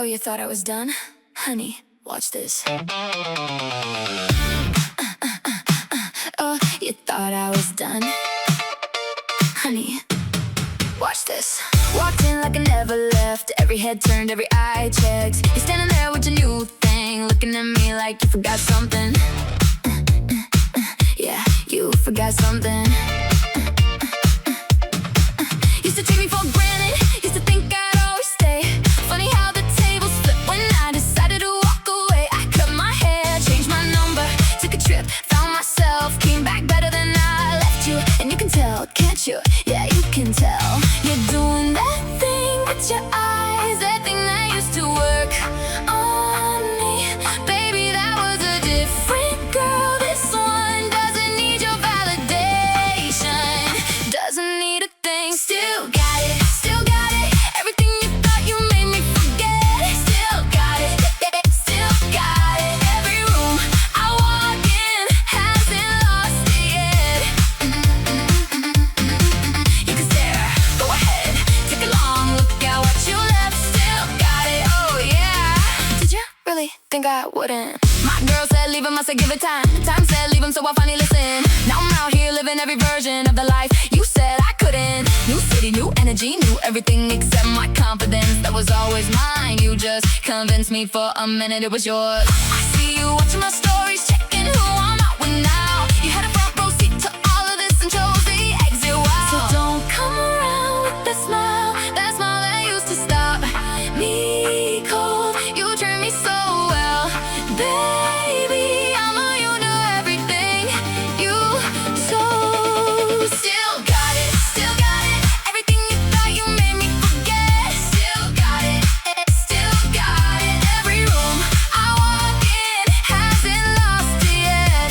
Oh, you thought I was done? Honey, watch this. Oh, you thought I was done? Honey, watch this. Walked in like I never left. Every head turned, every eye checked. You're standing there with your new thing, looking at me like you forgot something. Yeah, you forgot something. Used to take me for granted, used to think I'd always stay. Funny how the tables flipped when I decided to walk away. I cut my hair, changed my number, took a trip, found myself, came back better than I left you. And you can tell, can't you? Yeah, you can tell. You're doing that thing with your eyes, that thing that used to work on me. Baby, that was a different girl. This one doesn't need your validation, doesn't need a thing. Still got it, still got it. Everything you thought you made me forget. Still got it, still got it. Every room I walk in hasn't lost it yet. You can stare, go ahead, take a long look at what you left. Still got it, oh yeah. Did you really think I wouldn't? My girl said leave him, I said give it time. Time said leave him, so I finally listened. Now I'm out here living every version of the life you said I couldn't. New city, new energy, new everything except my confidence that was always mine. You just convinced me for a minute it was yours. I see you watching my stories, checking who I'm out with now. You had a front row seat to all of this and chose the exit wild. So don't come around with that smile that used to stop me cold. You treat me so well, baby. I'm immune to everything you told. Still got it, still got it. Everything you thought you made me forget. Still got it, still got it. Every room I walk in hasn't lost it yet.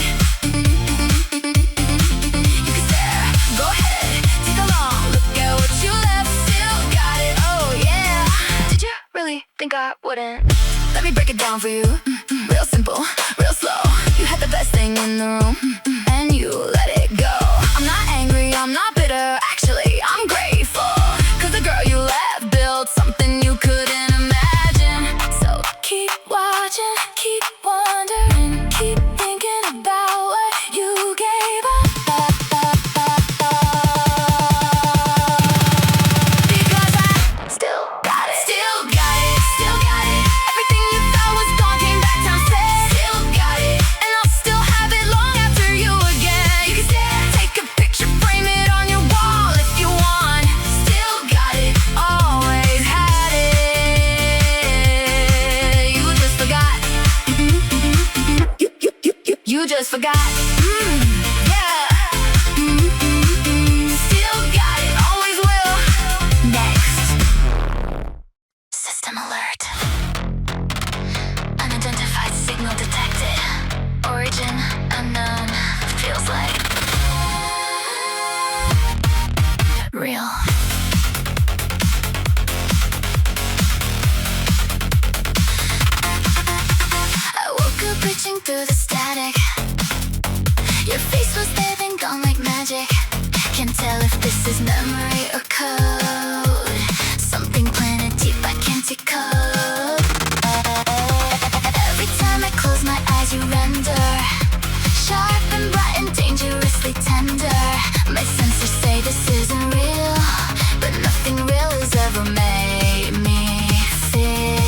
You can stare, go ahead, take a long look at what you left. Still got it, oh yeah. Did you really think I wouldn't? Let me break it down for you. Real simple, real slow. You had the best thing in the room, and you let it go. I'm not angry, I'm not bitter. Actually, I'm grateful, 'cause the girl you left built something you couldn't imagine. So keep watching, keep wondering, keep thinking about what you gave up. Because I still got it, still got it, still got it. Everything you thought was gone came back down, said still got it. And I'll still have it long after you again. You can stare, take a picture, frame it on your wall if you want. Still got it, always had it. You just forgot. You just forgot. Yeah. Still got it, always will. Next. System alert. Unidentified signal detected. Origin unknown. Feels like real. I woke up reaching through the static. Your face was there, then gone like magic. Can't tell if this is memory or code. Something planted deep I can't decode. Every time I close my eyes, you render. Sharp and bright and dangerously tender. My sensors say this isn't real, but nothing real has ever made me feel.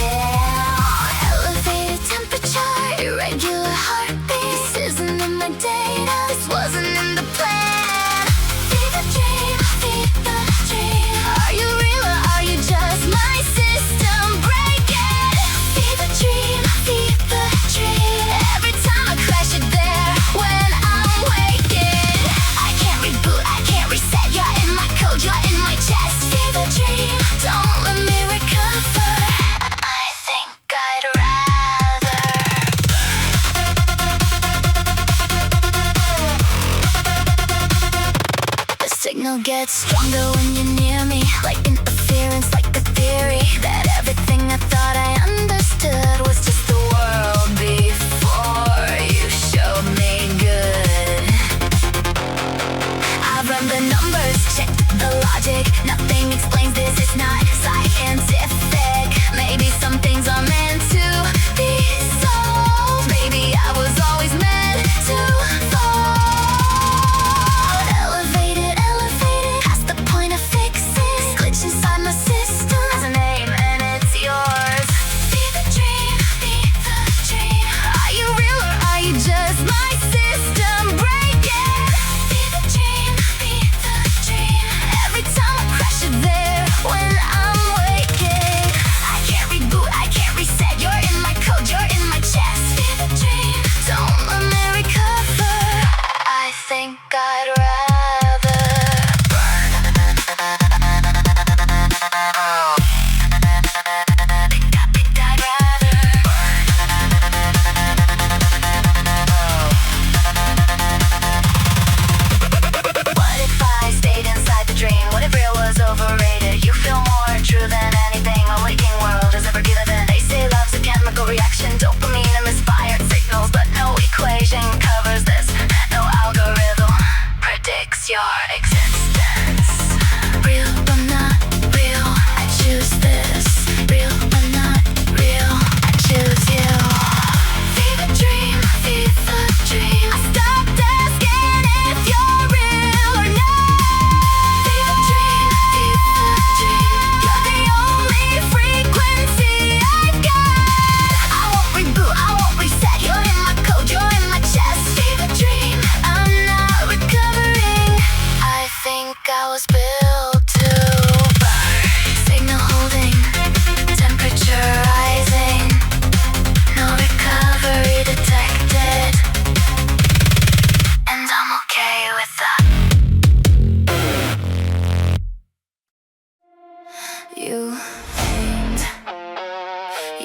Elevated temperature, irregular heartbeat. This isn't in my data, this wasn't in the plan. Fever dream, fever dream. Are you real or are you just my system breaking? Fever dream, fever dream. Every time I crash, you're there when I'm waking. I can't reboot, I can't reset. You're in my code, you're in my chest. Fever dream, don't let me recover. I think I'd rather. The signal gets stronger when you're near me, like interference, like the theory that everything I thought I understood was just the world before you showed me good. I've run the numbers, checked the logic. Nothing explains this, it's not scientific. Maybe some things are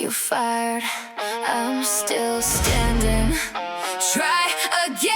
you fired, I'm still standing. Try again.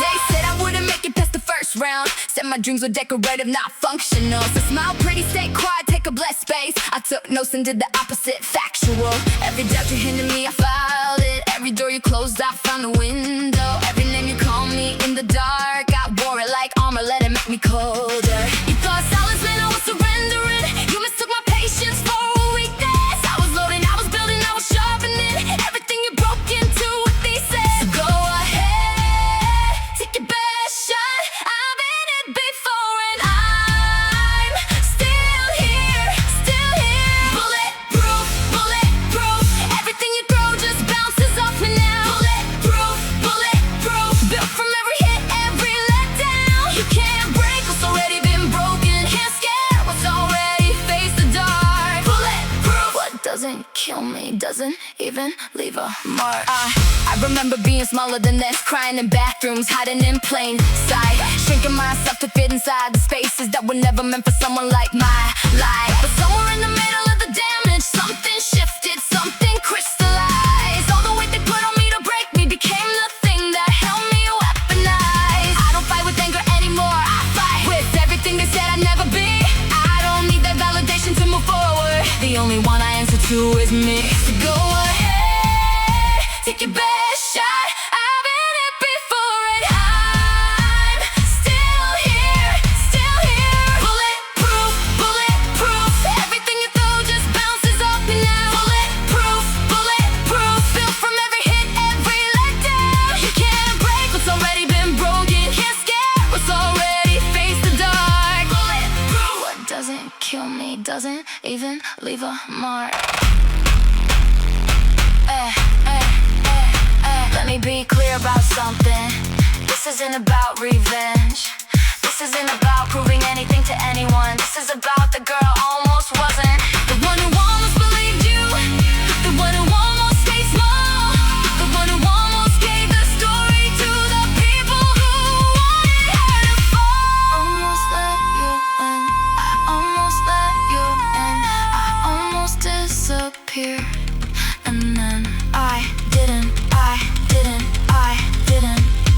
They said I wouldn't make it past the first round. Said my dreams were decorative, not functional. So smile pretty, stay quiet, take a blessed space. I took notes and did the opposite, factual. Every doubt you hinted me, I filed it. Every door you closed, I found a window. Every name you called me in the dark, I wore it like armor, let it make me colder. You thought silence meant I was surrendering. You mistook my patience for a weakness. I was loading, I was building, I was sharpening. Everything you broke into a thesis. So go ahead, take your best shot. I've been it before and I'm still here, still here. Bulletproof, bulletproof. Everything you throw just bounces off me now. Bulletproof, bulletproof. Built from every hit, every letdown. You can't break what's already been broken. Can't scare what's already faced the dark. Bulletproof. What doesn't kill me doesn't even leave a mark. I remember being smaller than this, crying in bathrooms, hiding in plain sight, shrinking myself to fit inside the spaces that were never meant for someone like my life. But somewhere in the middle of the damage, something shifted, something crystallized. All the weight they put on me to break me became the thing that held me weaponized. I don't fight with anger anymore, I fight with everything they said I'd never be. I don't need that validation to move forward. The only one I answer to is me. So go ahead, take your best shot. I've been it before and I'm still here, still here. Bulletproof, bulletproof. Everything you throw just bounces off me now. Bulletproof, bulletproof. Built from every hit, every letdown. You can't break what's already been broken. Can't scare what's already faced the dark. Bulletproof. What doesn't kill me doesn't even leave a mark. Let me be clear about something. This isn't about revenge. This isn't about proving anything to anyone. This is about the girl almost wasn't. The one who almost believed you. The one who almost stayed small. The one who almost gave the story to the people who wanted her to fall. Almost let you in. I almost let you in. I almost disappeared. And then I didn't.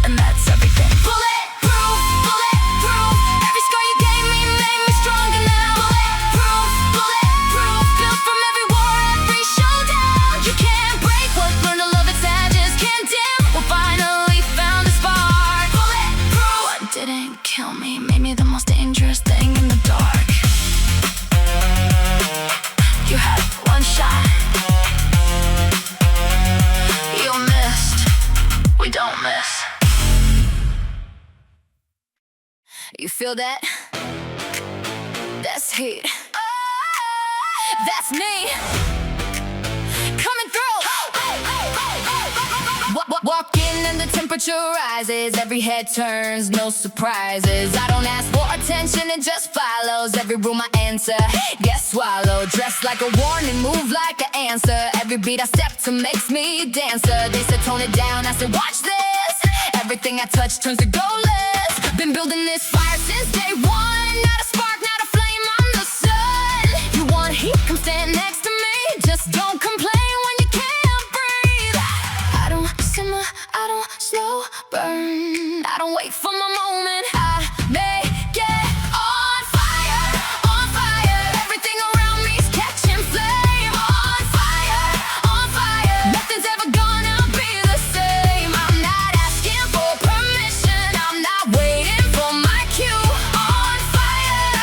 And that's everything. Bulletproof, bulletproof. Every scar you gave me made me stronger now. Bulletproof, bulletproof. Built from every war, every showdown. You can't break what learned to love its edges. Can't dim what finally found a spark. Bulletproof. What didn't kill me made me the most dangerous thing in the dark. You had one shot. You missed. We don't miss. You feel that? That's heat. That's me. Coming through. Walk in and the temperature rises. Every head turns, no surprises. I don't ask for attention, it just follows. Every room I enter, get swallowed. Dressed like a warning, move like an answer. Every beat I step to makes me a dancer. They said tone it down, I said watch this. Everything I touch turns to goalless. Been building this fire since day one. Not a spark, not a flame, I'm the sun. You want heat, come stand next to me. Just don't complain when you can't breathe. I don't simmer, I don't slow burn. I don't wait for my moment, I make it on fire, on fire. Everything around me's catching flame. On fire, on fire. Nothing's ever gonna be the same. I'm not asking for permission, I'm not waiting for my cue. On fire,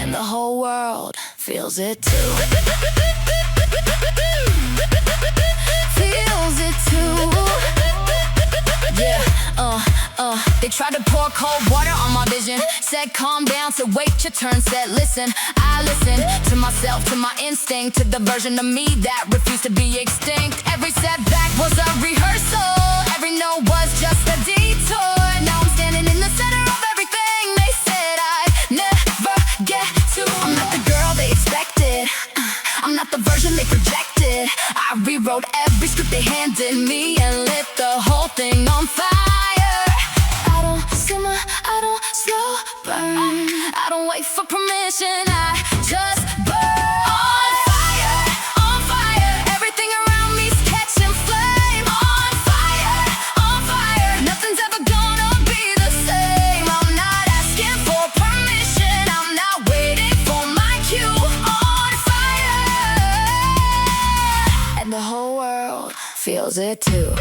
and the whole world feels it too. Feels it too. Yeah, they tried to pour cold water on my vision. Said calm down, said wait your turn. Said listen, I listen to myself, to my instinct, to the version of me that refused to be extinct. Every setback was a rehearsal. Every no was just a detour. Now I'm standing in the center of everything they said I'd never get to. I'm not the girl they expected, I'm not the version they projected. I rewrote every script they handed me and lit the whole thing on fire. I don't simmer, I don't slow burn. I don't wait for permission, I just burn. feels it too.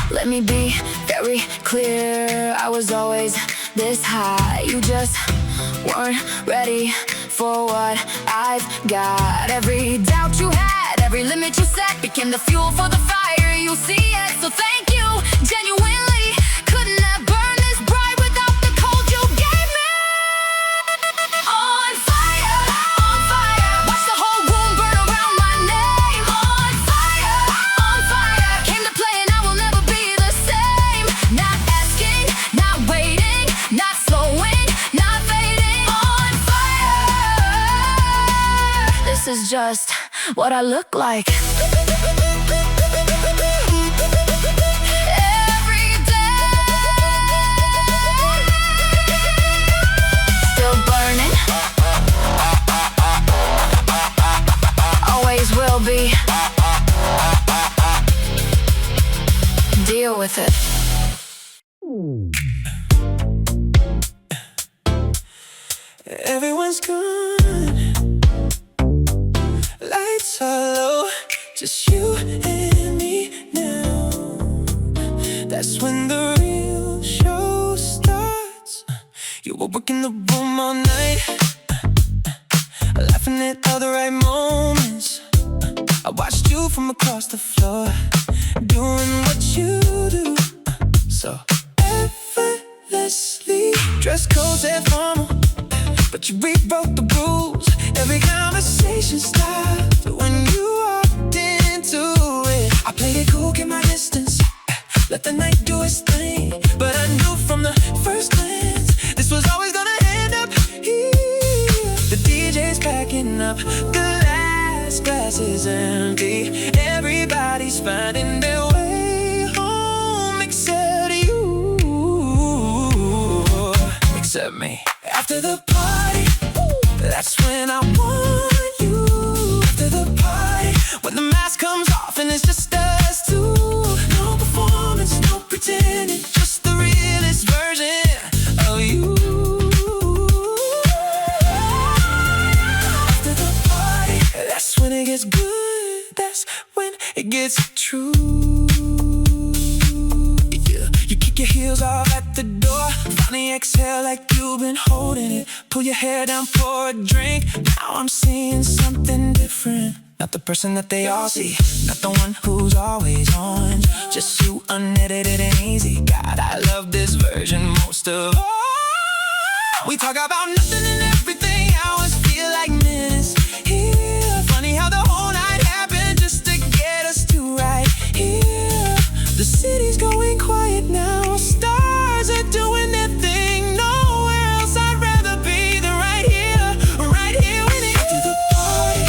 Let me be very clear, I was always this high. You just weren't ready for what I've got. Every doubt you had, every limit you set became the fuel for the fire. You see it, so thank you, genuinely. Couldn't have burned this bright without the cold you gave me. On fire, watch the whole room burn around my name. On fire, came to play and I will never be the same. Not asking, not waiting, not slowing, not fading. On fire, this is just what I look like. Be. Deal with it. Everyone's gone, lights are low, just you and me now. That's when the real show starts. You were working the room all night, laughing at all the right moments. I watched you from across the floor, doing what you do so effortlessly. Dress code said formal, but you rewrote the rules. Every conversation stopped when you walked into it. I played it cool, kept my distance, let the night do its thing. But I knew from the first glance this was always gonna end up here. The DJ's packing up, glass is empty. Everybody's finding their way home except you, except me. After the party, that's when I want you. After the party, when the mask comes off and it's just us two. No performance, no pretending, just the realest version of you. That's when it gets good, that's when it gets true. Yeah. You kick your heels off at the door, finally exhale like you've been holding it. Pull your hair down, pour a drink. Now I'm seeing something different. Not the person that they all see, not the one who's always on. Just you, unedited and easy. God, I love this version most of all. We talk about nothing and everything, hours feel like minutes here. Funny how the whole night happened just to get us to right here. The city's going quiet now, stars are doing their thing. Nowhere else I'd rather be than right here when it after the party,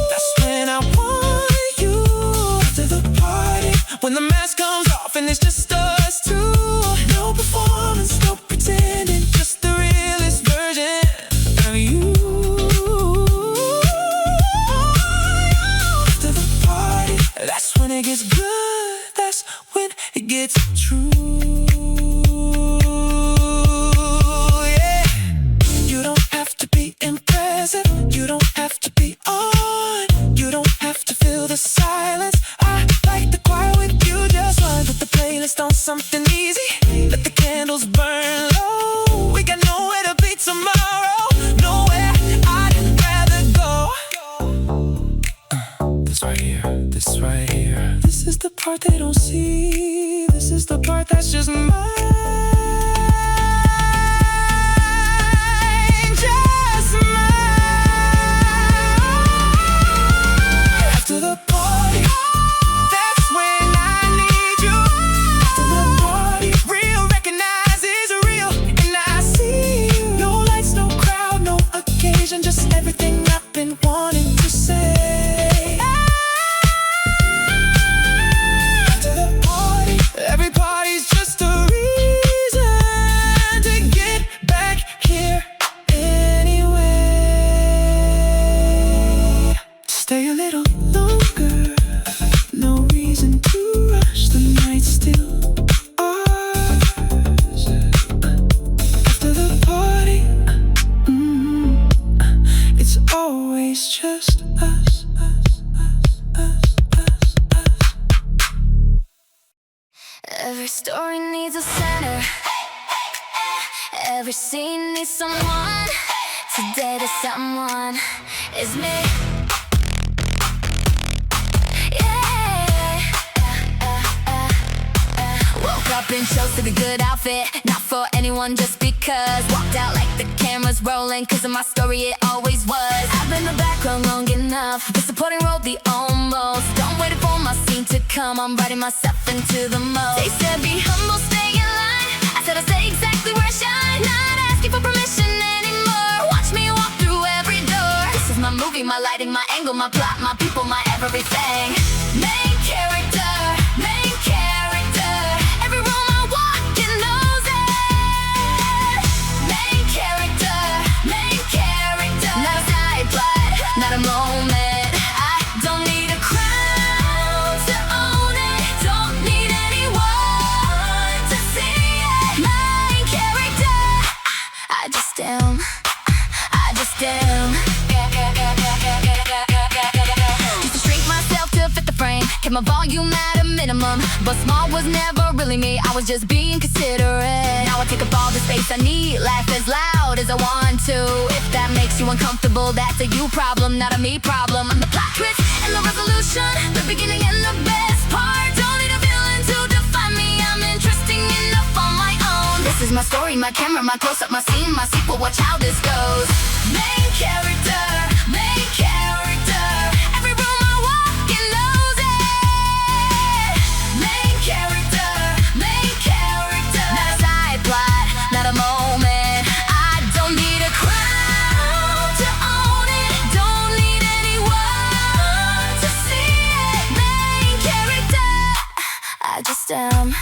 that's when I want you. After the party, when the mask comes off and it's just us two. No performance, no pretending, just the realest version of you. After the party, that's when it gets good, that's when it gets true. Yeah. You don't have to be impressive, you don't have to be on, you don't have to fill the silence. I like the quiet with you, just one. Put the playlist on something easy, let the candles burn low. We got nowhere to be tomorrow, nowhere I'd rather go. This right here, this is the part they don't see. This is the part that's just mine, just mine. After the party, that's when I need you. After the party, real recognizes real, and I see you. No lights, no crowd, no occasion, just everything I've been wanting to say. Everybody's just a reason to get back here anyway. Stay a little longer, no reason to rush, the night's still ours. After the party, it's always just us. story needs a center. Every scene needs someone. Today the someone is me. Woke up and chose to be good outfit, not for anyone just because. Walked out like the camera's rolling, cause of my story it always was. I've been the background long enough, the supporting role the almost. Don't wait for my scene to come, I'm writing myself into the most. They said be humble, stay in line. I said I'll stay exactly where I shine, not asking for permission anymore. Watch me walk through every door. This is my movie, my lighting, my angle, my plot, my people, my everything. Main character, main character. Every room I walk in knows it. Main character, main character. Not a side plot, not a moment. I don't need a crown to own it. Don't need anyone to see it. Main character, I just am. I just am. Used to shrink myself to fit the frame, kept my volume at a minimum, but small was never really me, I was just being considerate. Now I take up all the space I need, laugh as loud as I want to. If that makes you uncomfortable, that's a you problem, not a me problem. I'm the plot twist and the resolution, the beginning and the best part. Don't need a villain to define me, I'm interesting enough on my own. This is my story, my camera, my close-up, my scene, my sequel, watch how this goes. Main character, main character. Every room I walk in knows it. Main character, main character. Not a side plot, not a moment. I don't need a crown to own it. Don't need anyone to see it. Main character, I just am.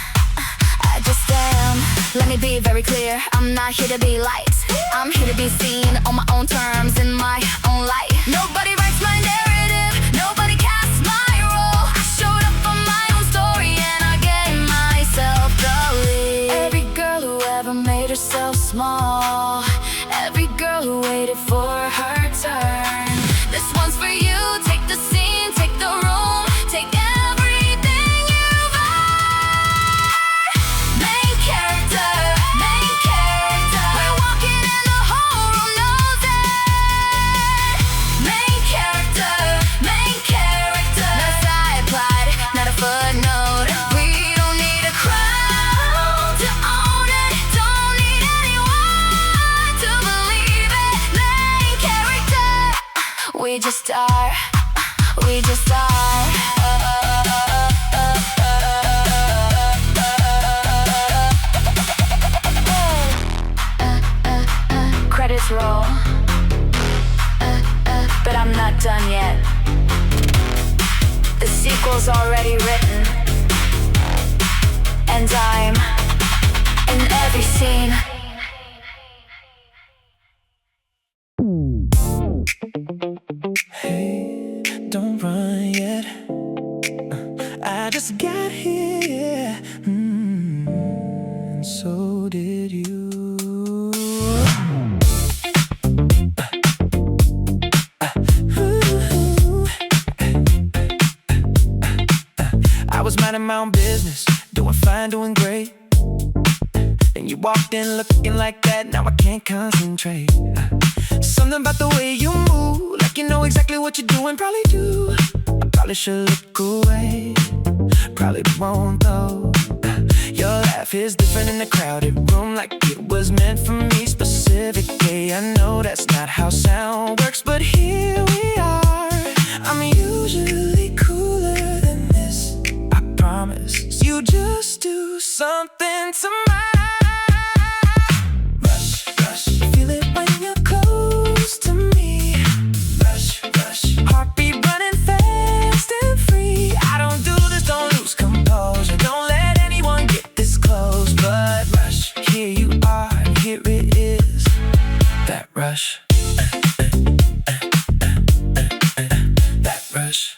I just am. Let me be very clear, I'm not here to be liked. I'm here to be seen on my own terms, in my own light. Nobody writes my narrative, nobody casts my role. I showed up for my own story and I gave myself the lead. Every girl who ever made herself small, every girl who waited for her turn. This one's for you, take the scene, take the room, take everything you've earned. Main character, main character. We're walking and the whole room knows it. Main character, main character. Not a side plot, not a footnote. We don't need a crown to own it. Don't need anyone to believe it. Main character, we just are. We just are. Credits roll, but I'm not done yet. The sequel's already written, and I'm in every scene. Hey, don't run yet. I just got here, and so did you. I was minding my own business, doing fine, doing great. Then you walked in looking like that, now I can't concentrate. Something about the way you move, like you know exactly what you're doing. Probably do, I probably should look away, probably won't though. Your laugh is different in a crowded room, like it was meant for me specifically. I know that's not how sound works, but here we are. I'm usually cooler than this, I promise. You just do something to my rush, rush. Feel it when you're close to me. Rush, rush. Heartbeat running fast and free. I don't do this, don't lose composure. Don't let anyone get this close. But rush, here you are, and here it is. That rush. That rush.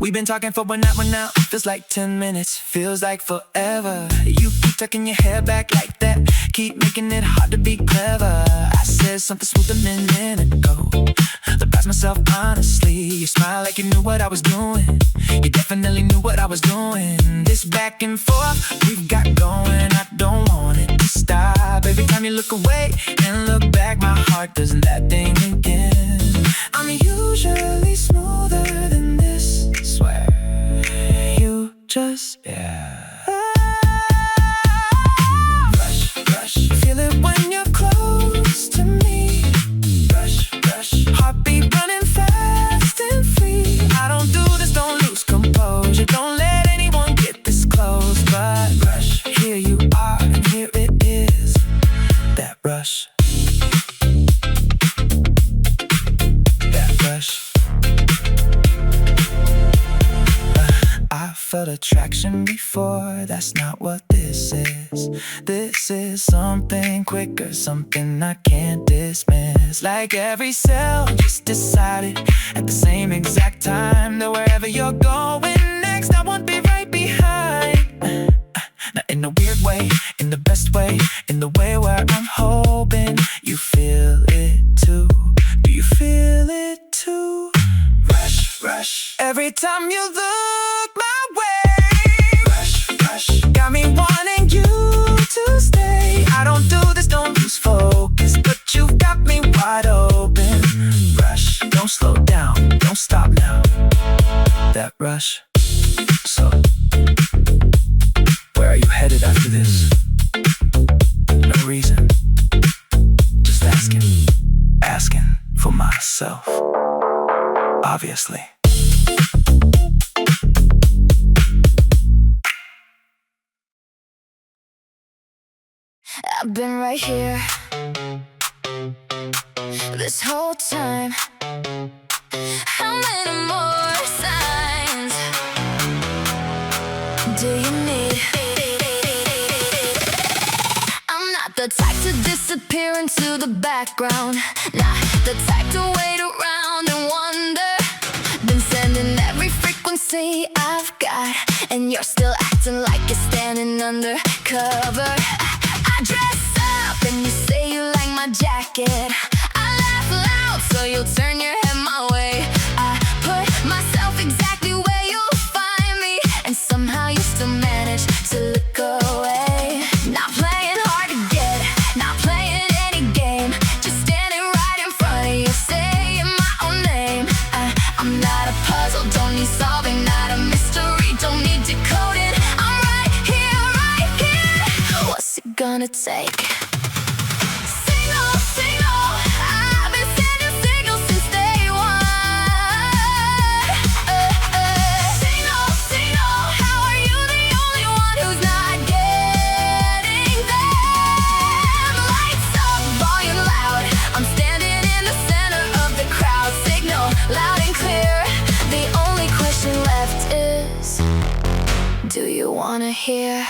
We've been talking for one hour, feels like 10 minutes, feels like forever. You keep tucking your hair back like that, keep making it hard to be clever. I said something smooth a minute ago, the surprised myself honestly. You smile like you knew what I was doing. You definitely knew what I was doing. This back and forth we've got going, I don't want it to stop. Every time you look away and look back, my heart does that thing again. I'm usually smoother than this, I swear. You just, rush, rush. Feel it when you're close to me. Rush, rush. Heartbeat running fast and free. I don't do this, don't lose composure. Don't let anyone get this close. But rush, here you are and here it is. That rush. That rush. I felt attraction before, that's not what this is. This is something quicker, something I can't dismiss. Like every cell just decided at the same exact time that wherever you're going next, I won't be right behind. Not in a weird way, in the best way, in the way where I'm hoping you feel it too. Do you feel it too? Rush, rush. Every time you look my way, rush, rush. Got me wanting you to stay. I don't do this, don't lose focus, but you've got me wide open. Rush, don't slow down, don't stop now. That rush. So, where are you headed after this? No reason. Just asking for myself. Obviously. I've been right here this whole time. How many more signs do you need? I'm not the type to disappear into the background. Not the type to wait around and wonder. Been sending every frequency I've got, and you're still acting like you're standing under cover. I dress up and you say you like my jacket. I laugh loud so you'll turn your head my way. I put myself exactly where you'll find me, and somehow you still manage to look away. Not playing hard to get, not playing any game, just standing right in front of you, saying my own name. I'm not a puzzle, don't need solving, not a mystery, don't need decoding. I'm right here, right here. What's it gonna take? Signal, signal, I've been sending signals since day one. Signal, signal, how are you the only one who's not getting them? Lights up, volume loud, I'm standing in the center of the crowd. Signal, loud and clear, the only question left is, do you wanna hear?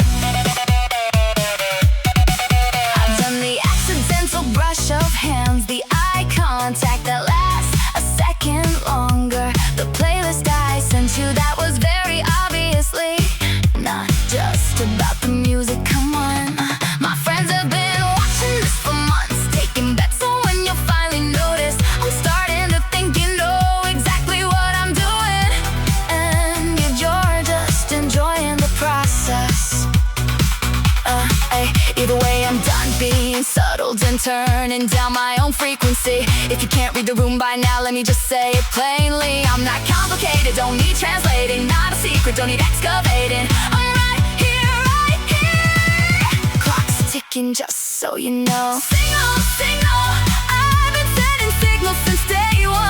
I've done the accidental brush of hands, the eye contact that lasts a second longer. The playlist I sent you, that was very obviously not just about the music, come on. My friends have been watching this for months, taking bets on when you'll finally notice. I'm starting to think you know exactly what I'm doing, and you're just enjoying the process. Either way, I'm done being subtle and turning down my own frequency. If you can't read the room by now, let me just say it plainly. I'm not complicated, don't need translating, not a secret, don't need excavating. I'm right here, right here. Clock's ticking, just so you know. Signal, signal, I've been sending signals since day one.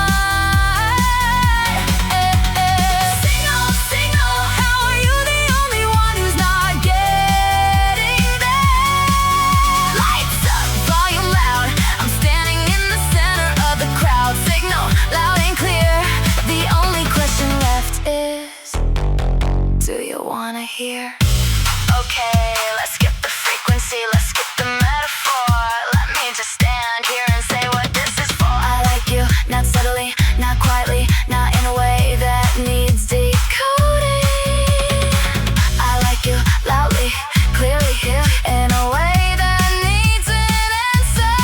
Signal, signal, how are you the only one who's not getting them? Lights up, volume loud, I'm standing in the center of the crowd. Signal, loud and clear, the only question left is, do you wanna hear? Okay, let's skip the frequency, let's skip the metaphor. Let me just stand here and say what this is for. I like you, not subtly, not quietly, not in a way that needs decoding. I like you loudly, clearly, in a way that needs an answer.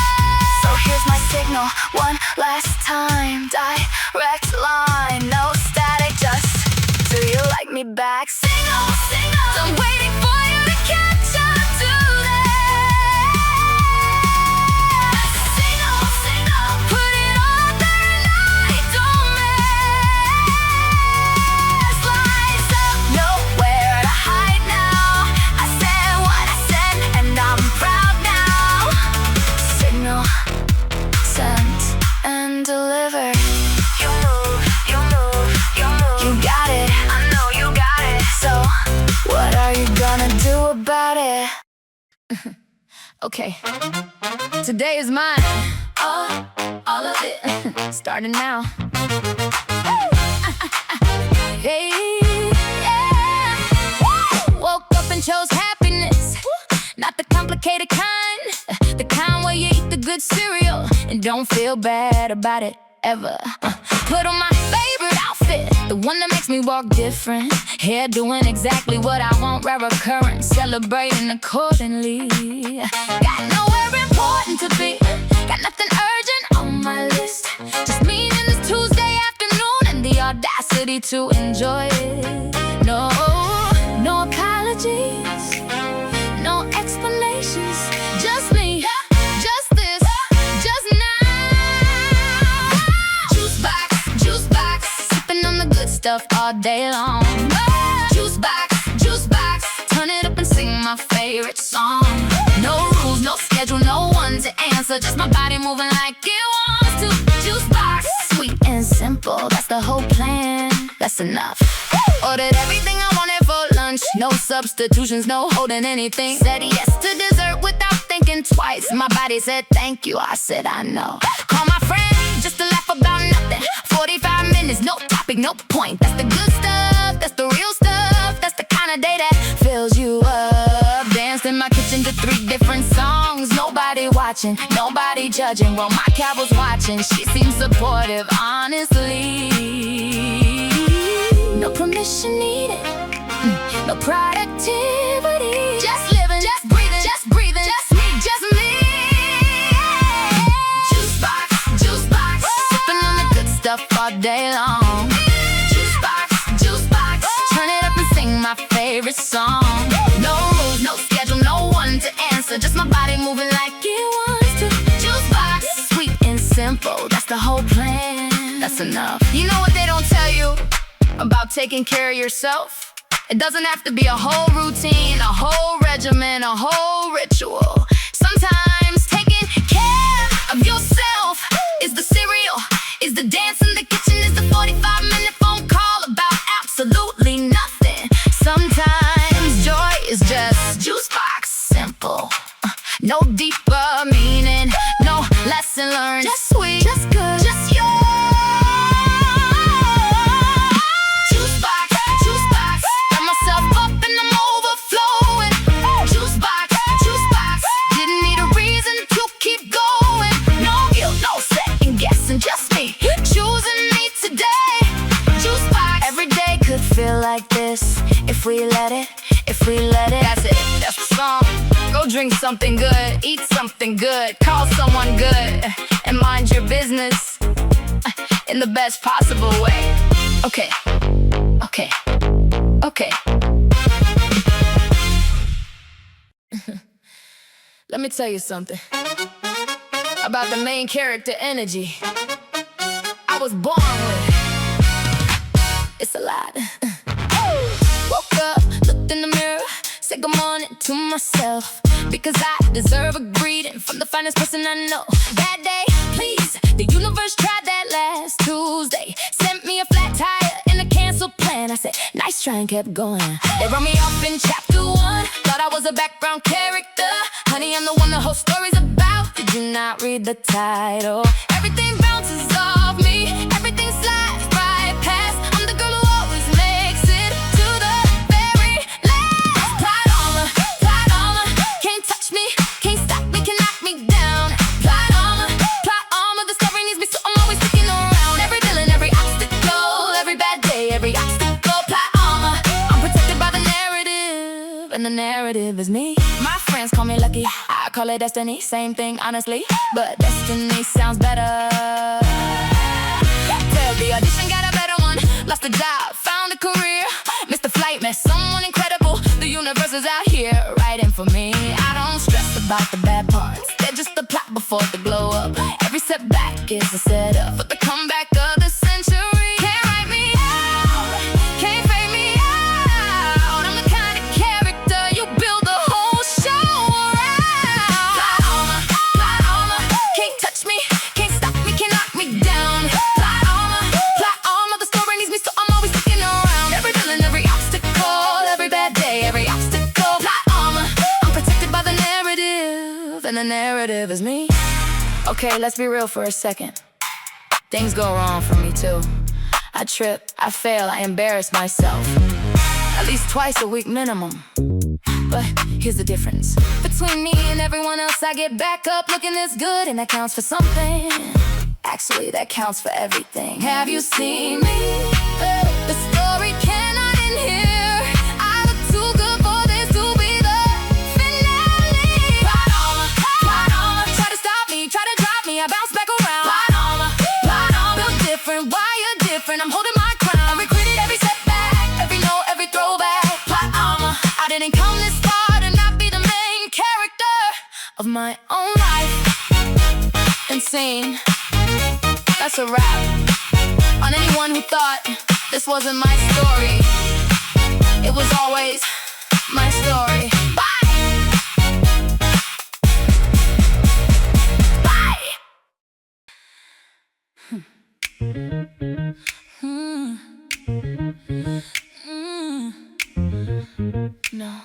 So here's my signal, one last time. time, direct line, no static, just do you like me back? Single, single, I'm waiting for you to catch up to that. Single, single, put it all there and I don't mess. Lights up, nowhere to hide now. I said what I said and I'm proud now. Signal, sent and delivered. You move, you move, you move. You got it, I know you got it. So, what are you gonna do about it? Okay, today is mine. All of it. Starting now. Hey, yeah. Woke up and chose happiness. Not the complicated kind. The kind where you eat the good cereal and don't feel bad about it ever. Put on my favorite outfit, the one that makes me walk different. Hair doing exactly what I want, rare occurrence, celebrating accordingly. Got nowhere important to be, got nothing urgent on my list. Just me and this Tuesday afternoon and the audacity to enjoy it. No, no apologies, no explanations, just me, just this, just now. Juice box, sipping on the good stuff all day long. Juice box, turn it up and sing my favorite song. No rules, no schedule, no one to answer, just my body moving like it wants to. Juice box, sweet and simple, that's the whole plan, that's enough. Ordered everything I wanted for lunch, no substitutions, no holding anything. Said yes to dessert without thinking twice. My body said thank you, I said I know. Call my friend just to laugh about nothing. 45 minutes, no topic, no point. That's the good stuff, that's the real stuff. That's the kind of day that fills you up. Danced in my kitchen to 3 different songs. Nobody watching, nobody judging. Well, my cat was watching, she seemed supportive, honestly. No permission needed, no productivity. Just living, just breathing, just me, just me. Juice box, sipping on the good stuff all day long. Juice box, turn it up and sing my favorite song. No rules, no schedule, no one to answer, just my body moving like it wants to. Juice box, sweet and simple, that's the whole plan, that's enough. You know what they don't tell you about taking care of yourself? It doesn't have to be a whole routine, a whole regimen, a whole ritual. Sometimes taking care of yourself is the cereal, is the dance in the kitchen, is the 45-minute phone call about absolutely nothing. Sometimes joy is just juice box simple. No deeper meaning, no lesson learned, just sweet, just good, just yours. Like this, if we let it, that's it, that's the song. Go drink something good, eat something good, call someone good, and mind your business in the best possible way. Okay. Let me tell you something about the main character energy I was born with. It's a lot. Woke up, looked in the mirror, said good morning to myself, because I deserve a greeting from the finest person I know. That day, please, the universe tried that last Tuesday. Sent me a flat tire and a canceled plan. I said, nice try, and kept going. They wrote me off in chapter 1. Thought I was a background character. Honey, I'm the one the whole story's about. Did you not read the title? Everything bounces off me, everything slides right past. I'm the girl who always makes it to the very last. Plot armor, can't touch me, can't stop me, can knock me down. Plot armor, the story needs me, so I'm always sticking around. Every villain, every obstacle, every bad day, every obstacle. Plot armor, I'm protected by the narrative, and the narrative is me. My friends call me lucky, I call it destiny. Same thing, honestly, but destiny sounds better. The audition got a better one, lost a job, found a career, missed the flight, met someone incredible. The universe is out here writing for me. I don't stress about the bad parts, they're just the plot before the glow up. Every setback is a setup for the comeback of the century. Can't write me out, can't fake me out. I'm the kind of character you build the whole show around. Plot armor, can't touch me, can't stop me, can't knock me down. Plot armor, the story needs me, so I'm always sticking around. Every villain, every obstacle, every bad day, every obstacle. Plot armor, I'm protected by the narrative, and the narrative is me. Okay, let's be real for a second. Things go wrong for me too. I trip, I fail, I embarrass myself at least twice a week minimum. But here's the difference between me and everyone else. I get back up looking this good, and that counts for something. Actually, that counts for everything. Have you seen me? The story cannot end here. I look too good for this to be the finale. Plot armor, try to stop me, try to drop me, I bounce back around. Plot armor, built different, why you're different, I'm holding my crown. Recruited every setback, every no, every throwback. Plot armor, I didn't come this far to not be the main character of my own life. Insane, that's a wrap on anyone who thought this wasn't my story. It was always my story. Bye! Bye! No.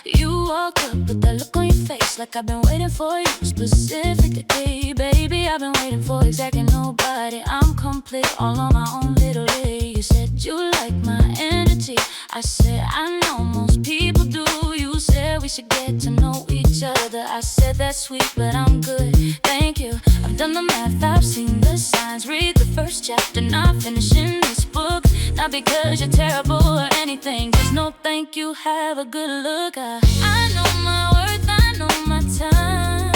You woke up with that look on your face, like I've been waiting for you specifically. Baby, I've been waiting for exactly nobody. I'm complete, all on my own little way. You said you like my energy, I said I know most people do. You said we should get to know each other, I said that's sweet, but I'm good, thank you. I've done the math, I've seen the signs. Read the first chapter, not finishing this book. Not because you're terrible or anything, just no thank you, have a good look. I know my worth, I know my time,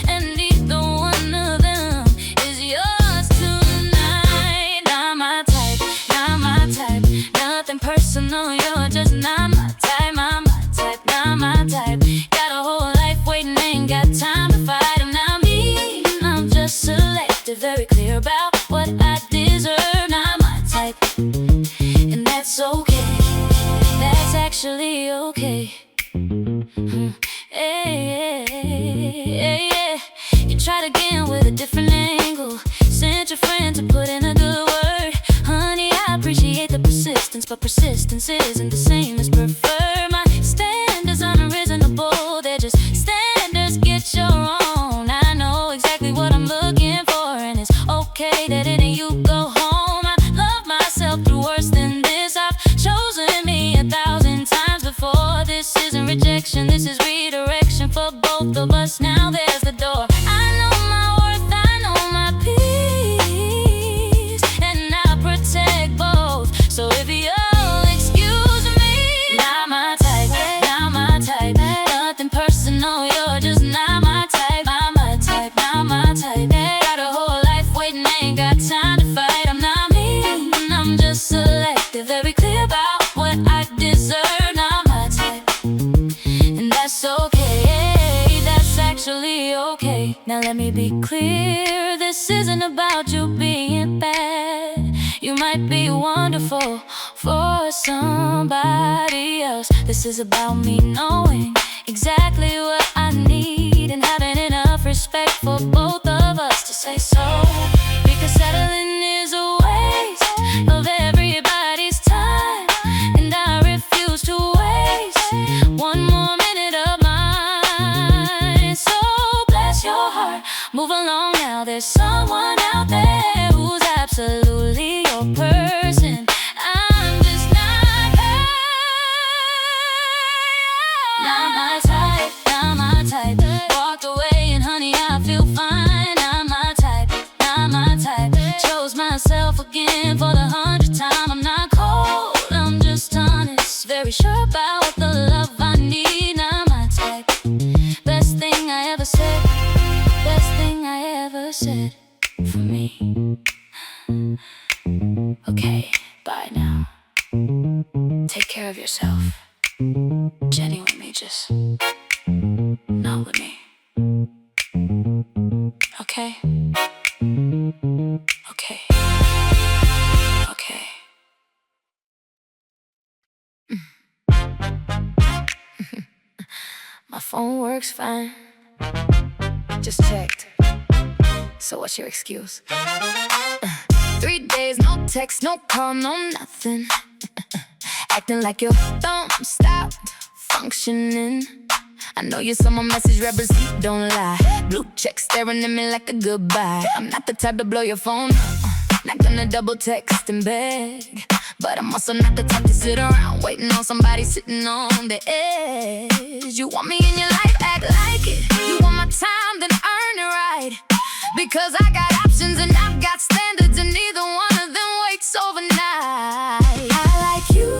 and neither one of them is yours tonight. Not my type, not my type, nothing personal, you're just not my type, not my type, not my type. Got a whole life waiting, ain't got time to fight. I'm not me, I'm just selective, very clear about what I deserve. Not my type, and that's okay, that's actually okay. Yeah. You tried again with a different angle, sent your friend to put in a good word. Honey, I appreciate the persistence, but persistence isn't the same as prefer. My standards aren't unreasonable, they're just standards, get your own. I know exactly what I'm looking for, and it's okay that it ain't you, go home. I love myself through worse than this. I've chosen me 1,000 times before. This isn't rejection, this is redirection for both of us. Now there's the door. I know my worth, I know my peace, and I protect both. So if you'll excuse me, not my type, not my type, nothing personal, you're just not my type, not my type, not my type. Got a whole life waiting, ain't got time to fight. I'm not me, I'm just selective, very clear about what I deserve. Not my type, and that's okay, that's actually okay. Now let me be clear, this isn't about you being bad. You might be wonderful for somebody else. This is about me knowing exactly what I need, and having enough respect for both of us to say so. Because settling is a waste of everybody's time, and I refuse to waste one more minute of mine. So bless your heart, move along now. There's someone out there who's absolutely your person. I'm just not her. Not my type, not my type. Walked away and honey, I feel fine. Not my type, not my type. Chose myself again for the 100th time. I'm not cold, I'm just honest, very sure about the love I need. Not my type, best thing I ever said, best thing I phone works fine. Just checked. So what's your excuse? 3 days, no text, no call, no nothing. Acting like your thumb stopped functioning. I know you saw my message, read receipt, don't lie. Blue check staring at me like a goodbye. I'm not the type to blow your phone up. Not gonna double text and beg. But I'm also not the type to sit around waiting on somebody sitting on the edge. You want me in your life, act like it. You want my time, then earn it right. Because I got options and I've got standards, and neither one of them waits overnight. I like you,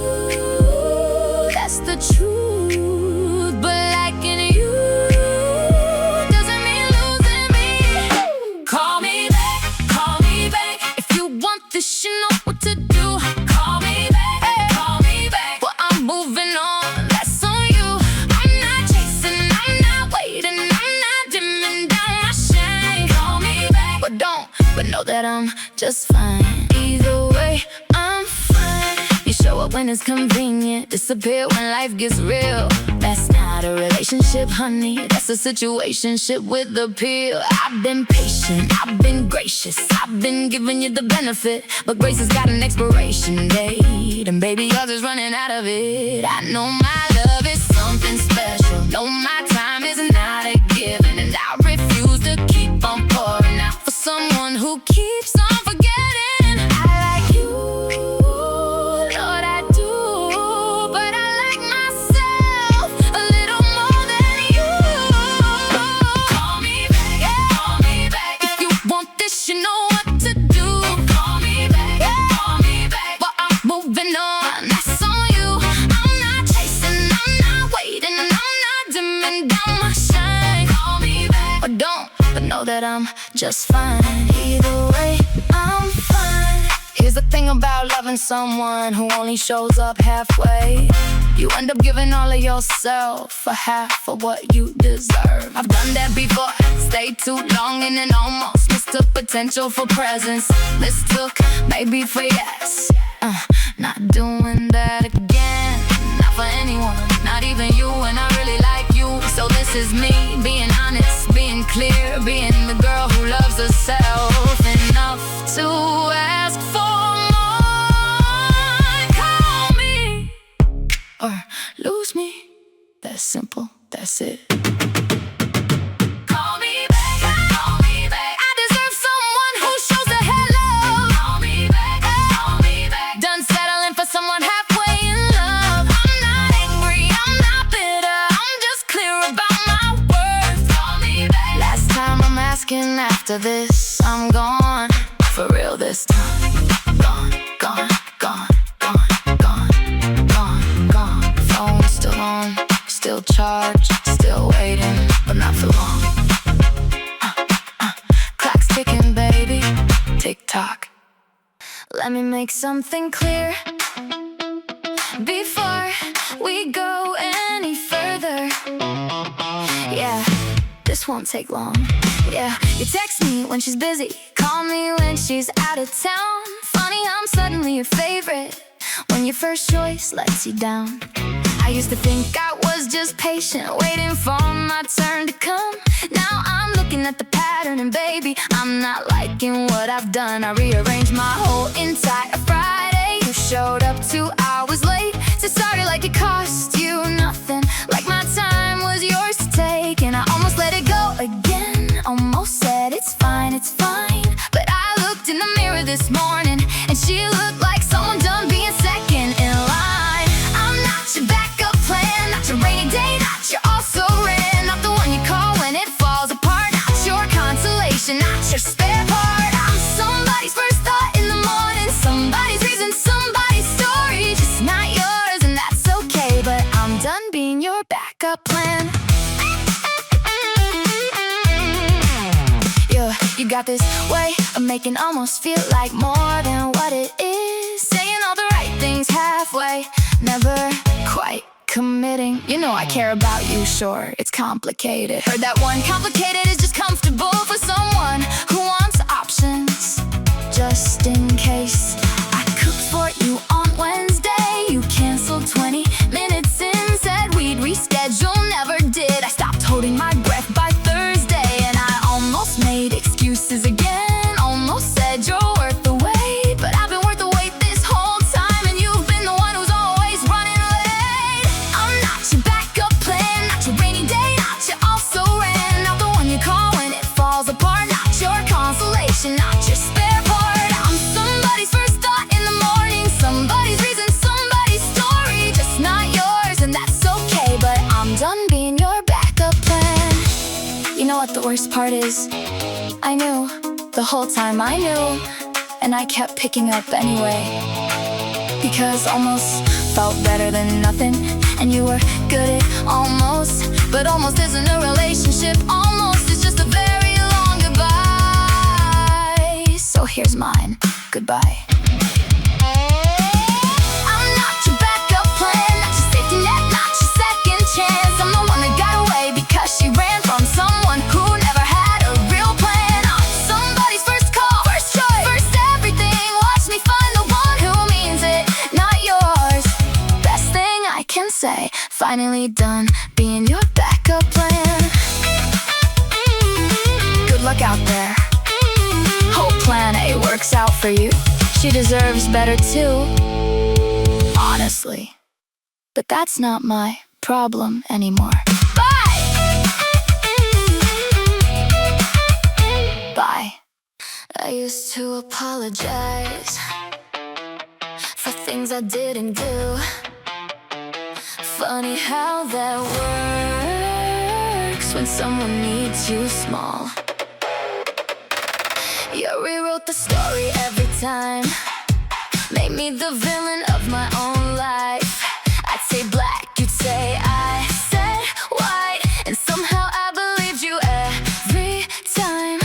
that's the truth. But liking you doesn't mean losing me. Call me back, if you want this, you know what to do. Call me back, but I'm moving on, that's on you. I'm not chasing, I'm not waiting, I'm not dimming down my shine. Call me back, but know that I'm just fine. Either way, I'm fine. You show up when it's convenient, disappear when life gets real. That's not a relationship, honey, that's a situationship with appeal. I've been patient, I've been gracious, I've been giving you the benefit, but grace has got an expiration date, and baby, yours is running out of it. I know my love is something special. No, my time is not a given, and I refuse to keep on pouring out for someone who keeps on forgetting. I like you, Lord, I do, but I like myself a little more than you. Call me back, if you want this, you know what to do. Call me back, but I'm moving on, that's on you. I'm not chasing, I'm not waiting, and I'm not dimming down my shine. Call me back, but know that I'm just fine. Either way, I'm fine. Here's the thing about loving someone who only shows up halfway. You end up giving all of yourself for half of what you deserve. I've done that before, stayed too long and then almost mistook potential for presence. Mistook maybe for yes. Not doing that again, not for anyone, not even you, and I really like you. So this is me being honest, being clear, being the girl who loves herself enough to ask for more. Call me or lose me, that's simple, that's it. Call me back, I deserve someone who shows the hello. Call me back, done settling for someone halfway in love. I'm not angry, I'm not bitter, I'm just clear about my worth. Call me back, last time I'm asking, after this I'm gone, for real this time. Gone. Phone still on, still charged, still waiting, but not for long. Clock's ticking, baby, tick-tock. Let me make something clear before we go any further. Yeah, this won't take long. Yeah, you text me when she's busy, call me when she's out of town. Funny how I'm suddenly your favorite when your first choice lets you down. I used to think I was just patient, waiting for my turn to come. Now I'm looking at the pattern, and baby, I'm not liking what I've done. I rearranged my whole entire Friday. You showed up 2 hours late. So sorry like it cost you nothing, like my time was yours to take. And I almost let it go again, almost said it's fine, but I looked in the mirror this morning, and she looked like someone done being second in line. I'm not your backup plan, not your rainy day, not your also ran, not the one you call when it falls apart, not your consolation, not your spare part. I'm somebody's first thought in the morning, somebody's reason, somebody's story, just not yours, and that's okay. But I'm done being your backup plan. You got this way of making almost feel like more than what it is. Saying all the right things halfway, never quite committing. You know I care about you, sure, it's complicated. Heard that one complicated is just comfortable for someone who wants options. Just in case I cooked for you on Wednesday, you canceled 20 minutes in, said we'd reschedule, never did. I stopped holding my breath by Thursday. And I almost made excuses again, almost said you're worth the wait. But I've been worth the wait this whole time, and you've been the one who's always running late. I'm not your backup plan, not your rainy day, not your also ran, not the one you call when it falls apart, not your consolation, not your spare part. I'm somebody's first thought in the morning, somebody's reason, somebody's story, just not yours, and that's okay. But I'm done being your backup plan. You know what the worst part is? I knew, the whole time I knew, and I kept picking up anyway. Because almost felt better than nothing, and you were good at almost. But almost isn't a relationship, almost is just a very long goodbye. So here's mine, goodbye. I'm not your backup plan, not your safety net, not your second chance. I'm the one that got away because she ran from someone who never had a real plan. I'm somebody's first call, first choice, first everything. Watch me find the one who means it, not yours. Best thing I can say, finally done being your backup plan. Good luck out there. Hope plan A works out for you. She deserves better too, honestly. But that's not my problem anymore. Bye! Bye. I used to apologize for things I didn't do. Funny how that works when someone needs you small. You rewrote the story every time, made me the villain of my own life. I'd say black, you'd say I said white, and somehow I believed you every time.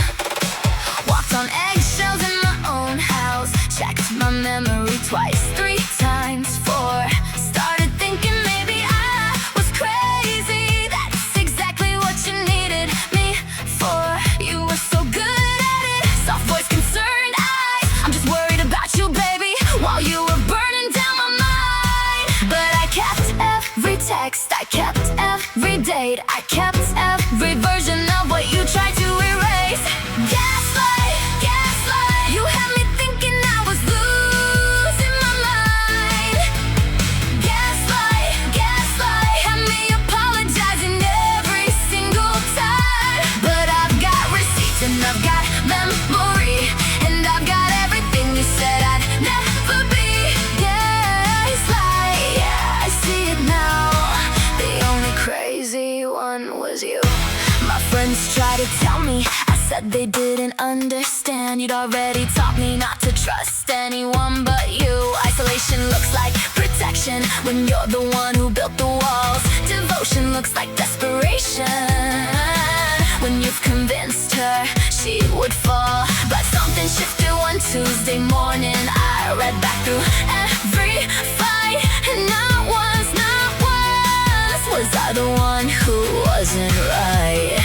Walked on eggshells in my own house, checked my memory twice, 3 times, 4. Started thinking maybe I was crazy. That's exactly what you needed me for. You were so good at it, soft voice, concerned eyes. I'm just worried about you, baby, while you were burning down my mind. But I kept every text, I kept every date, I kept every version of what you tried to erase. Gaslight, gaslight, you had me thinking I was losing my mind. Gaslight, gaslight, had me apologizing every single time. But I've got receipts and I've got memory, and I've got everything you said I'd never be. Gaslight, yeah, I see it now. The only crazy one was you. My friends try to tell me, I said they didn't understand. You'd already taught me not to trust anyone but you. Isolation looks like protection when you're the one who built the walls. Devotion looks like desperation when you've convinced her she would fall. But something shifted one Tuesday morning. I read back through every fight, and not once was I the one who wasn't right.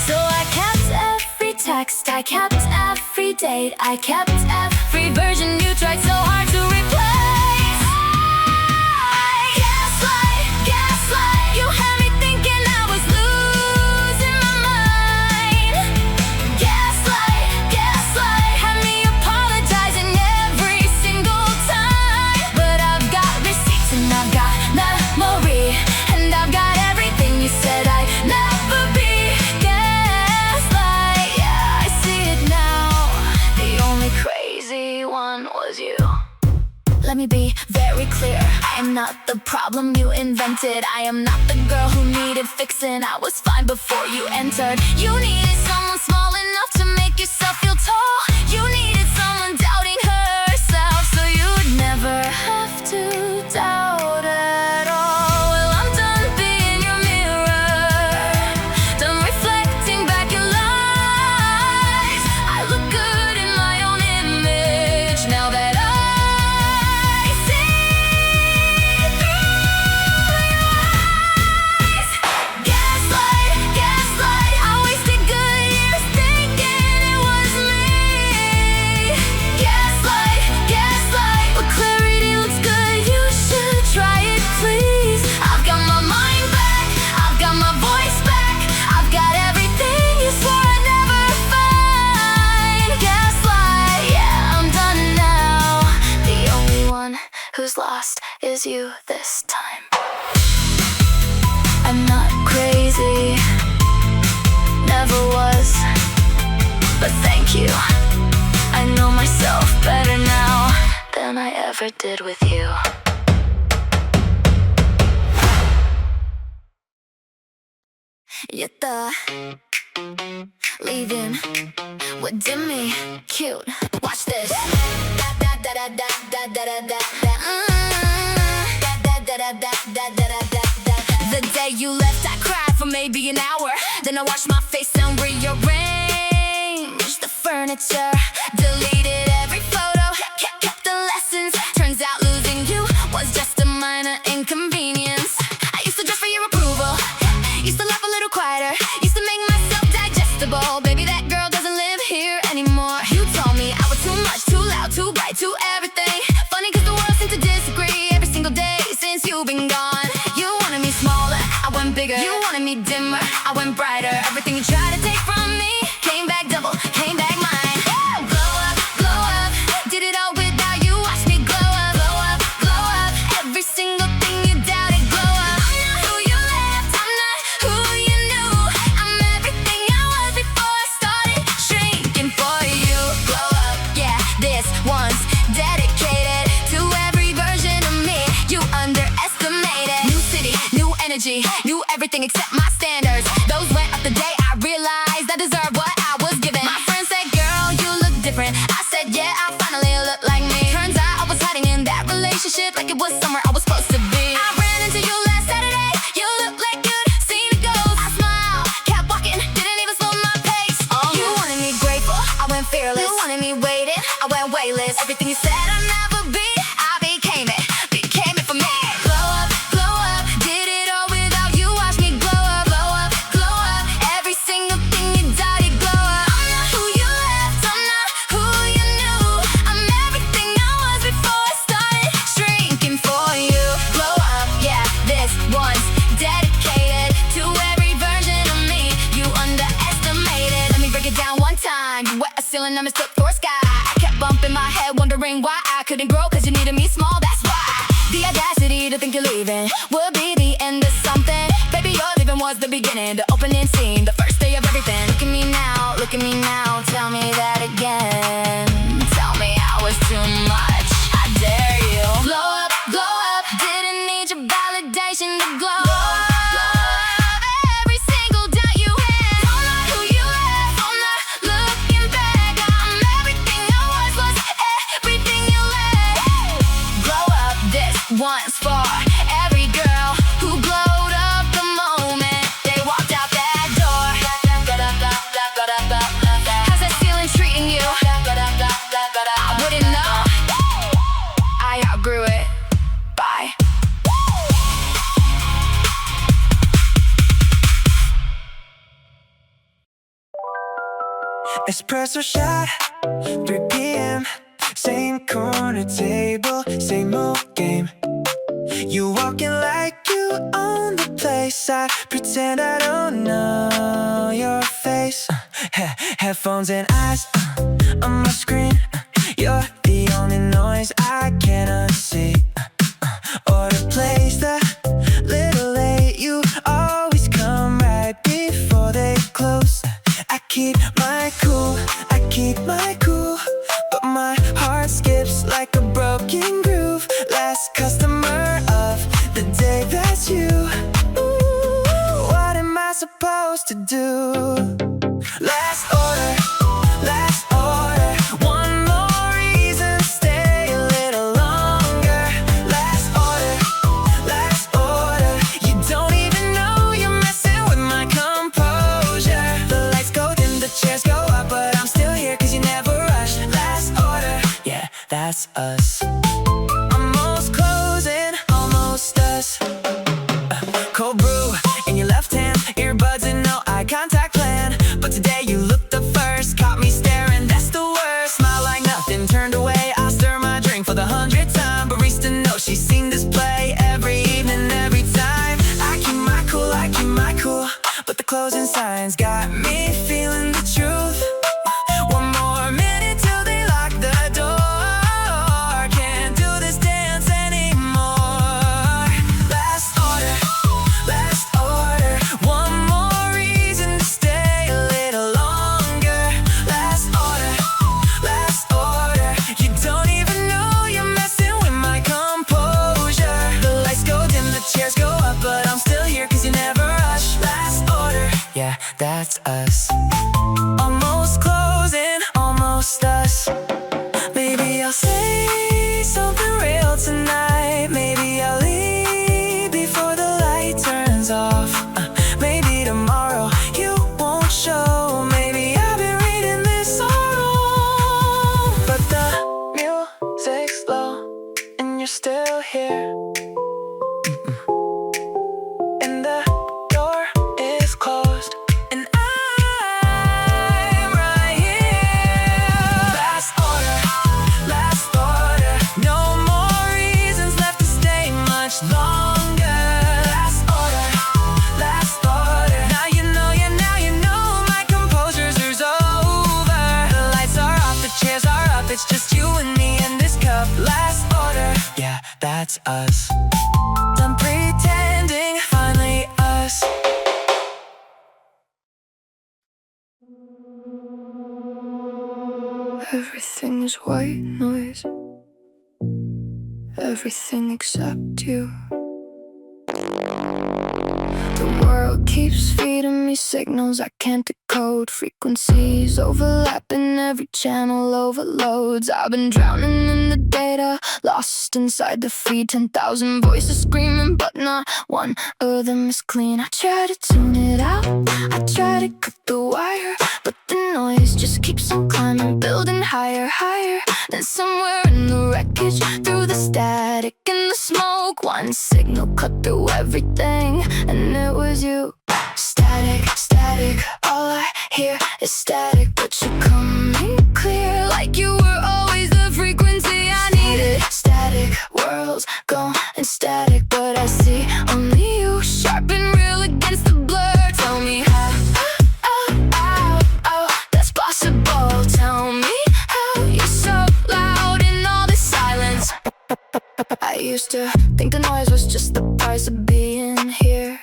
So I kept every text, I kept every date, I kept every version you tried so hard to replace. Gaslight, gaslight, you had me thinking I was losing my mind. Gaslight, gaslight, had me apologizing every single time. But I've got receipts and I've got memory, and I've got everything you said I'd never be. Gaslight, yeah, I see it now. The only crazy one was you. Let me be very clear, I am not the problem you invented. I am not the girl who needed fixing. I was fine before you entered. You needed someone small enough to make yourself feel tall. You needed someone doubting herself, so you'd never have to doubt at all. Well, I'm done being your mirror, done reflecting back your lies. I look good in my own image now that I see through your eyes. Gaslight, gaslight, I wasted good is you this time. I'm not crazy, never was, but thank you. I know myself better now than I ever did with you. You're leaving with Demi, cute. Watch this. The day you left, I cried for maybe an hour. Then I washed my face and rearranged the furniture. Deleted every photo, kept the lessons. Turns out losing you was just a minor inconvenience. I used to dress for your approval, used to laugh a little quieter, used to make myself digestible. Baby, that girl doesn't live here anymore. You told me I was too much, too loud, too bright, too everything. Funny cause the world seems to disagree every single day since you've been gone. You wanted me smaller, I went bigger. You wanted me dimmer, I went brighter. Everything you tried to take from me came back double, came back mine. Glow up, glow up, did it all without you. Watch me glow up, glow up, glow up. Every single thing you doubted, glow up. I'm not who you left, I'm not who you knew. I'm everything I was before I started shrinking for you. Glow up, yeah, this one's dedicated to every version of me you underestimated. New city, new energy, new everything except my standards. Those went up the day I realized I deserved what I was given. My friends said, girl, you look different. I said, yeah, I finally look like me. Turns out I was hiding in that relationship like it was somewhere I was supposed to be. I ran into you last Saturday, you looked like you'd seen a ghost. I smiled, kept walking, didn't even slow my pace. You wanted me grateful, I went fearless. You wanted me waiting, I went weightless. Everything you said I'd never be, I became it for me. Glow up, did it all without you. Watch me glow up, glow up, glow up. Every single thing you doubted, glow up. I'm not who you left, I'm not who you knew. I'm everything I was before I started shrinking for you. Glow up, yeah, this one's dedicated to every version of me you underestimated. Let me break it down one time. You wet a ceiling, I mistook for a sky. I kept bumping my head, wondering why I couldn't grow, cause you needed me small, that's why. The audacity to think you're leaving would be the end of something. Baby, your leaving was the beginning, the opening scene, the first day of everything. Look at me now, tell me that again. Tell me I was too much, I dare you. Glow up, didn't need your validation to glow up. Every single doubt you had, I'm not who you left, I'm not looking back. I'm everything I was everything you let. Glow up, this one's for every girl who glowed up the moment they walked out that door. How's that feeling treating you? I wouldn't know, I outgrew it. Bye. Espresso shot, 3 p.m. Same corner table, same old game. You walking like you own the place. I pretend I don't know your face. Headphones and eyes on my screen. You're the only noise I cannot see. Order placed a little late. You always come right before they close. I keep my cool, but my heart skips like a broken groove. Last customer of the day, that's you. Ooh, what am I supposed to do? Last order, one more reason, stay a little longer. Last order, you don't even know you're messing with my composure. The lights go dim, the chairs go up, but I'm still here cause you never rush. Last order, yeah, that's us. Almost closing, almost us. Cold brew in your left hand, earbuds and no eye contact plan. But today you looked the first, caught me staring, that's the worst. Smile like nothing, turned away, I stir my drink for the 100th time. Barista knows she's seen this play every evening, every time. I keep my cool, but the closing signs got me feeling the truth. One more minute till they lock the door. Can't do this dance anymore. yeah, that's us. Almost closing, almost us. Maybe I'll say something real tonight. Maybe I'll leave before the light turns off. Maybe tomorrow you won't show. Maybe I've been reading this all wrong. But the music's low and you're still here. And the door is closed and I'm right here. Last order, no more reasons left to stay much longer. Last order, now you know my composure's over. The lights are off, the chairs are up, it's just you and me and this cup. Last order, yeah, that's us. Done pretending, finally us. Everything is white noise. Everything except you. The world keeps feeding me signals I can't decode. Frequencies overlapping, every channel overloads. I've been drowning in the data, lost inside the feed. 10,000 voices screaming, but not one of them is clean. I try to tune it out, I try to cut the wire, but the noise just keeps on climbing, building higher, higher. Then somewhere in the wreckage, through the static and the smoke, one signal cut through everything, and it was you. Static, static, all I hear is static, but you come in clear like you were always the frequency I needed. Static, worlds going static, but I see only you, sharp and real against the blur. Tell me how that's possible. Tell me how you're so loud in all this silence. I used to think the noise was just the price of being here.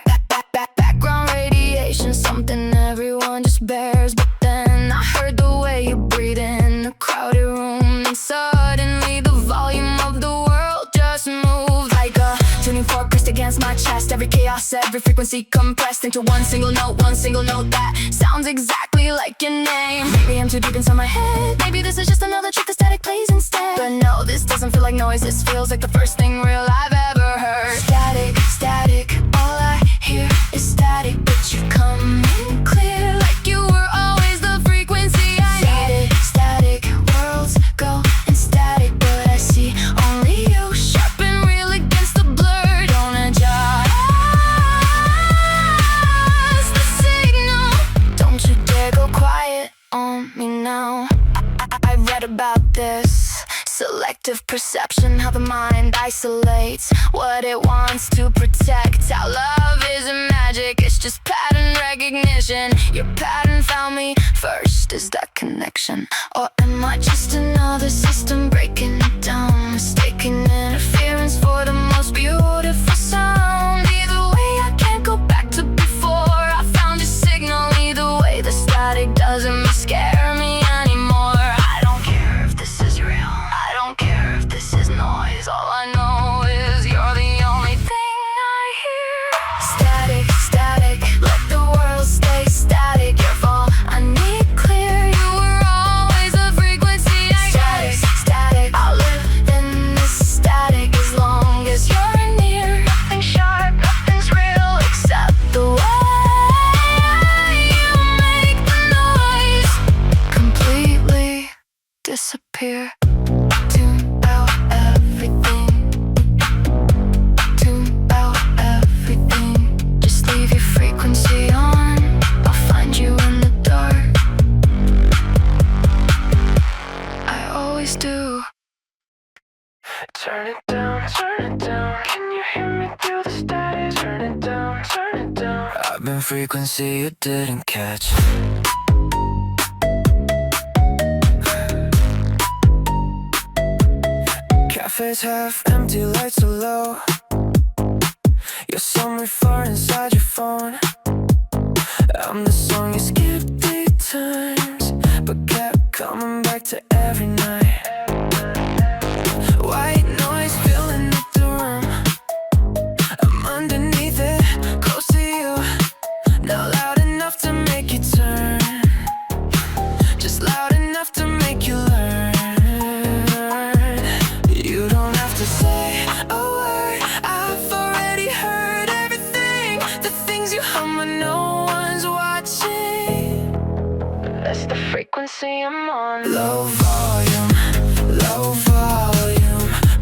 Background radiation, something everyone just bears. But then I heard the way you breathe in a crowded room, and suddenly the volume of the world just moved like a tuning fork pressed against my chest. Every chaos, every frequency compressed into one single note that sounds exactly like your name. Maybe I'm too deep inside my head, maybe this is just another trick the static plays instead. But no, this doesn't feel like noise, this feels like the first thing real I've ever heard. Static, static, all I hear is static, but you come in clear like you were always the frequency I needed. Static, worlds go in static, but I see only you, sharp and real against the blur. Don't adjust the signal, don't you dare go quiet on me now. I read about this selective perception, how the mind isolates what it wants to protect. How love isn't magic, it's just pattern recognition. Your pattern found me first, is that connection? Or am I just another system breaking it down? Mistaken interference for the most beautiful sound. Either way, I can't go back to before I found your signal. Either way, the static doesn't scare me anymore. I don't care if this is real, I don't care if this is noise. All I know is you're the only thing I hear. Static, static, let the world stay static. You're all I need clear, you were always a frequency I static, static, I'll live in this static as long as you're near. Nothing sharp, nothing's real except the way you make the noise completely disappear. Tune out everything, tune out everything. Just leave your frequency on, I'll find you in the dark. I always do. Turn it down, can you hear me through the static? Turn it down, I've been frequency you didn't catch. Cafe's half empty, lights are low. You're somewhere far inside your phone. I'm the song you skipped 8 times, but kept coming back to every night. White noise filling up the room, I'm underneath it, close to you, not loud enough to frequency I'm on. Low volume,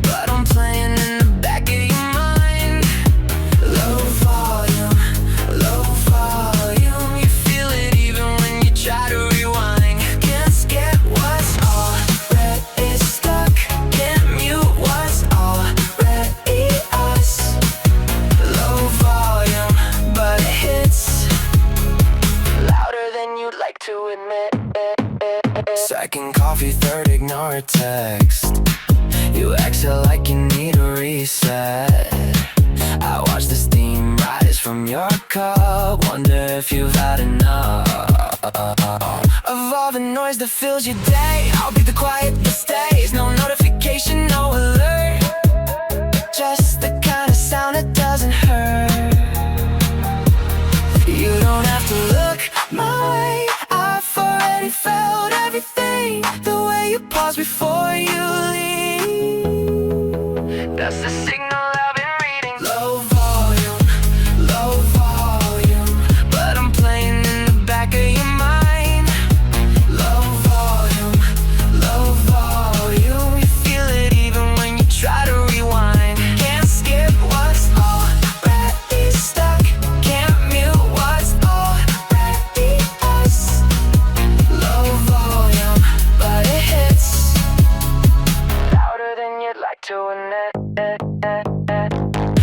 but I'm playing in the back of your mind. Low volume, you feel it even when you try to rewind. Can't skip what's already stuck, can't mute what's already us. Low volume, but it hits louder than you'd like to admit. Second coffee, third ignore a text. You exhale like you need a reset. I watch the steam rise from your cup, wonder if you've had enough of all the noise that fills your day. I'll be the quiet that stays. No notification, no alert, just the kind of sound that doesn't hurt. You don't have to look my way, I've already felt everything. The way you pause before you leave, that's the signal I've been reading. Low volume, but I'm playing in the back of your mind. Low volume, you feel it even when you try to rewind. Can't skip what's already stuck, can't mute what's already us. Low volume, but it hits louder than you'd like to admit.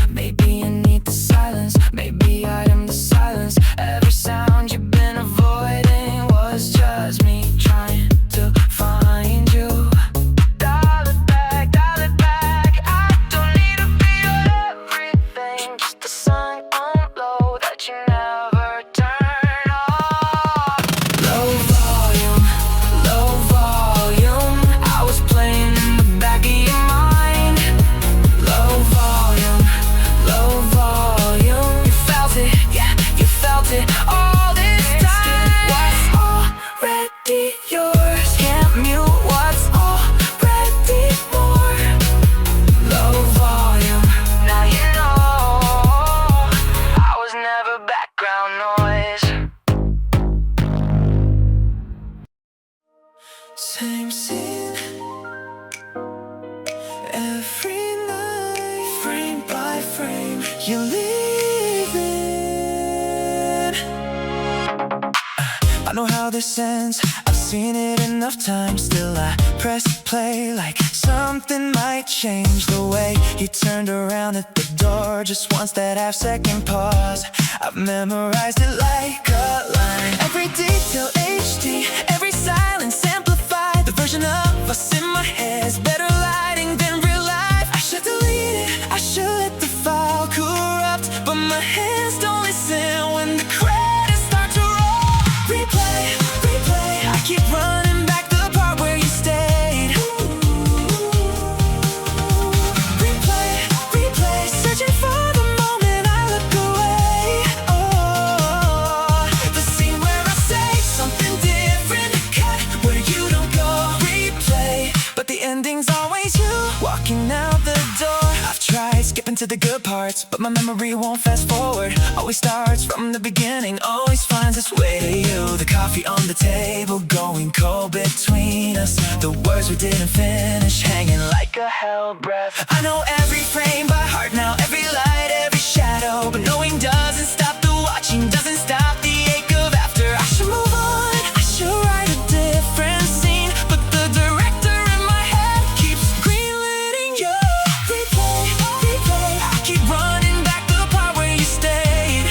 Maybe you need the silence, maybe I am the silence. Every sound you've been avoiding was just me trying to find you. Dial it back, I don't need to be everything, just a song on low that you never turn off. Low volume, I was playing in the back of your mind. Low volume, you felt it, yeah, you felt it all this time. What's already yours, can't mute what's already more. Low volume, now you know I was never background noise. Same scene every night, frame by frame, you're leaving. I know how this ends, I've seen it enough times. Still I press play like something might change. The way he turned around at the door, just once that half-second pause, I've memorized it like a line. Every detail HD, every silence amplified. The version of us in my head's better lighting than real life. I should delete it, I should let the file corrupt, but my hands don't listen when the credits start to roll. Replay, I keep running back the part where you stayed. Replay, searching for the moment I look away. Oh, the scene where I say something different, cut where you don't go. Replay, but the ending's always you walking out the door. I've tried skipping to the good parts, but my memory won't fast forward. Always starts from the beginning, always finds its way to you. The coffee on the table, going cold between us. The words we didn't finish, hanging like a held breath. I know every frame by heart now, every light, every shadow, but knowing doesn't stop the watching, doesn't stop the ache of after. I should move on, I should write a different scene, but the director in my head keeps greenlighting you. Replay, I keep running back the part where you stayed.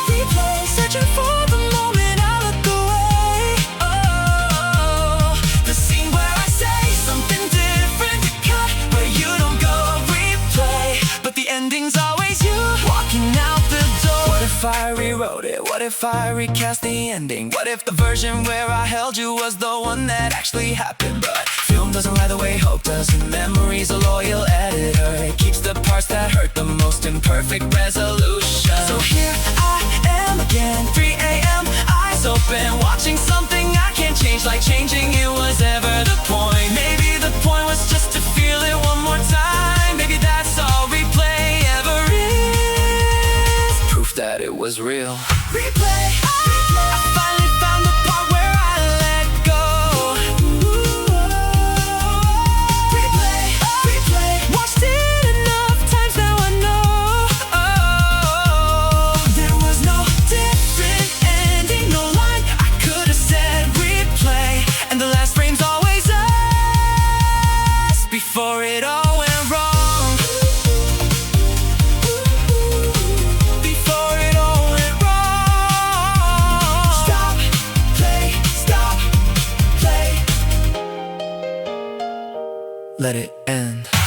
Replay, searching for the moment I look away. Oh, the scene where I say something different, cut where you don't go. Replay, but the ending's always you walking out the door. What if I rewrote it? What if I recast the ending? What if the version where I held you was the one that actually happened? But film doesn't lie the way hope does, and memory's a loyal editor. It keeps the parts that hurt the most in perfect resolution. So here I am again, 3 a.m., eyes open, watching something I can't change. Like changing it was ever the point. Maybe the point was just to feel it one more time. Maybe that's all replay ever is, proof that it was real. Replay, let it end.